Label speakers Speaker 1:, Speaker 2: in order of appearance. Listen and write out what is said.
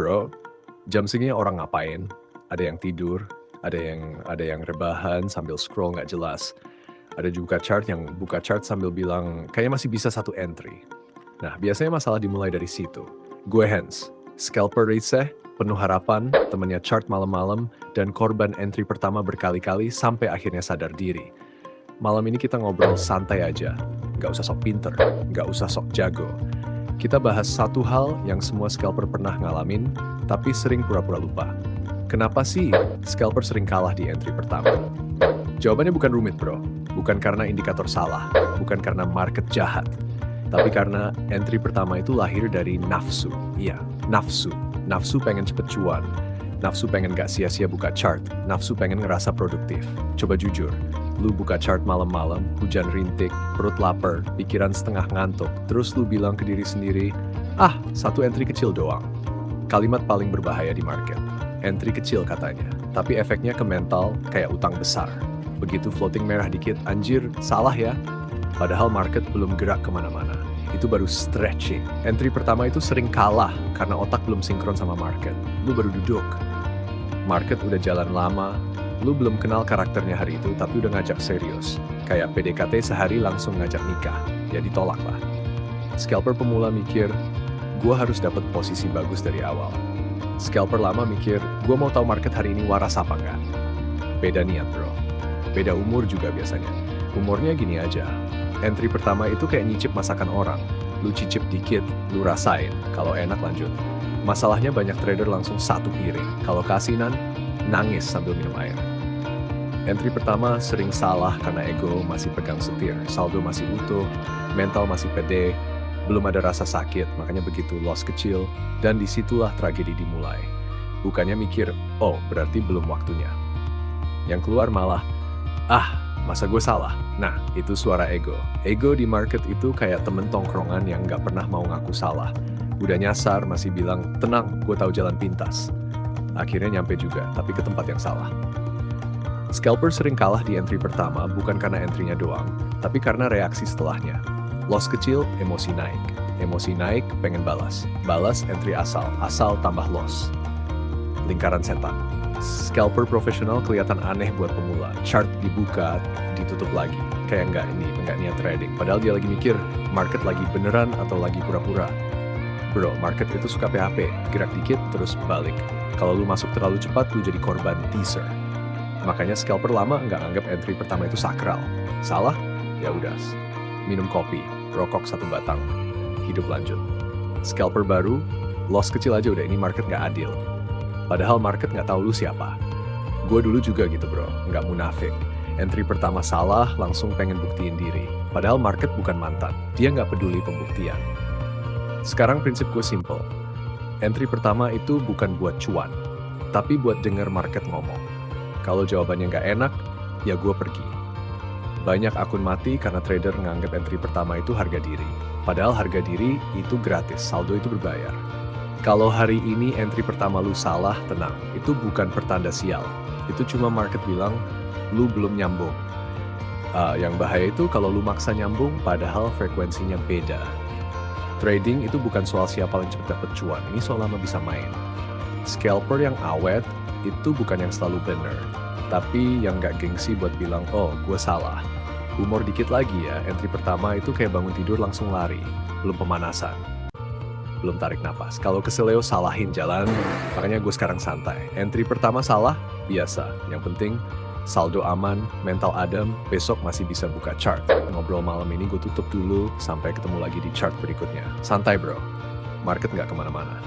Speaker 1: bro. Jam segini orang ngapain? Ada yang tidur, ada yang rebahan sambil scroll nggak jelas. Ada juga chart yang buka chart sambil bilang kayaknya masih bisa satu entry. Nah, biasanya masalah dimulai dari situ. Gue Hans, scalper receh, penuh harapan, temennya chart malam-malam, dan korban entry pertama berkali-kali sampai akhirnya sadar diri. Malam ini kita ngobrol santai aja, nggak usah sok pinter, nggak usah sok jago. Kita bahas satu hal yang semua scalper pernah ngalamin, tapi sering pura-pura lupa. Kenapa sih scalper sering kalah di entry pertama? Jawabannya bukan rumit bro, bukan karena indikator salah, bukan karena market jahat, tapi karena entry pertama itu lahir dari nafsu. Iya, nafsu. Nafsu pengen cepet cuan, nafsu pengen gak sia-sia buka chart, nafsu pengen ngerasa produktif. Coba jujur, lu buka chart malam-malam, hujan rintik, perut lapar, pikiran setengah ngantuk, terus lu bilang ke diri sendiri, satu entry kecil doang. Kalimat paling berbahaya di market. Entry kecil katanya, tapi efeknya ke mental kayak utang besar. Begitu floating merah dikit, anjir, salah ya. Padahal market belum gerak kemana-mana. Itu baru stretching. Entry pertama itu sering kalah karena otak belum sinkron sama market. Lu baru duduk. Market udah jalan lama, lu belum kenal karakternya hari itu tapi udah ngajak serius. Kayak PDKT sehari langsung ngajak nikah. Ya ditolak lah. Scalper pemula mikir, gua harus dapat posisi bagus dari awal. Scalper lama mikir, gua mau tahu market hari ini waras apa enggak. Beda niat bro. Beda umur juga biasanya. Umurnya gini aja. Entry pertama itu kayak nyicip masakan orang. Lu cicip dikit, lu rasain. Kalau enak lanjut. Masalahnya banyak trader langsung satu piring. Kalau kasinan, nangis sambil minum air. Entry pertama sering salah karena ego masih pegang setir. Saldo masih utuh, mental masih pede, belum ada rasa sakit, makanya begitu loss kecil. Dan disitulah tragedi dimulai. Bukannya mikir, oh berarti belum waktunya. Yang keluar malah, masa gue salah? Nah, itu suara ego. Ego di market itu kayak temen tongkrongan yang nggak pernah mau ngaku salah. Udah nyasar, masih bilang, tenang, gue tahu jalan pintas. Akhirnya nyampe juga, tapi ke tempat yang salah. Scalper sering kalah di entry pertama, bukan karena entry-nya doang, tapi karena reaksi setelahnya. Loss kecil, emosi naik. Emosi naik, pengen balas. Balas, entry asal. Asal tambah loss. Lingkaran setan. Scalper profesional kelihatan aneh buat pemula. Chart dibuka, ditutup lagi. Kayak nggak niat trading. Padahal dia lagi mikir, market lagi beneran atau lagi pura-pura. Bro, market itu suka PHP. Gerak dikit, terus balik. Kalau lu masuk terlalu cepat, lu jadi korban teaser. Makanya scalper lama nggak anggap entry pertama itu sakral. Salah? Ya udah. Minum kopi, rokok satu batang. Hidup lanjut. Scalper baru, loss kecil aja udah, ini market nggak adil. Padahal market nggak tahu lu siapa. Gue dulu juga gitu bro, nggak munafik. Entry pertama salah, langsung pengen buktiin diri. Padahal market bukan mantan, dia nggak peduli pembuktian. Sekarang prinsip gue simple. Entry pertama itu bukan buat cuan, tapi buat denger market ngomong. Kalau jawabannya nggak enak, ya gue pergi. Banyak akun mati karena trader nganggap entry pertama itu harga diri. Padahal harga diri itu gratis, saldo itu berbayar. Kalau hari ini entry pertama lu salah, tenang. Itu bukan pertanda sial. Itu cuma market bilang, lu belum nyambung. Yang bahaya itu kalau lu maksa nyambung, padahal frekuensinya beda. Trading itu bukan soal siapa yang cepat dapat cuan. Ini soal lama bisa main. Scalper yang awet, itu bukan yang selalu bener. Tapi yang gak gengsi buat bilang, oh gue salah. Humor dikit lagi ya, entry pertama itu kayak bangun tidur langsung lari. Belum pemanasan. Belum tarik napas. Kalau keseleo salahin jalan, makanya gue sekarang santai. Entry pertama salah, biasa. Yang penting saldo aman, mental adem, besok masih bisa buka chart. Ngobrol malam ini gue tutup dulu, sampai ketemu lagi di chart berikutnya. Santai bro, market nggak kemana-mana.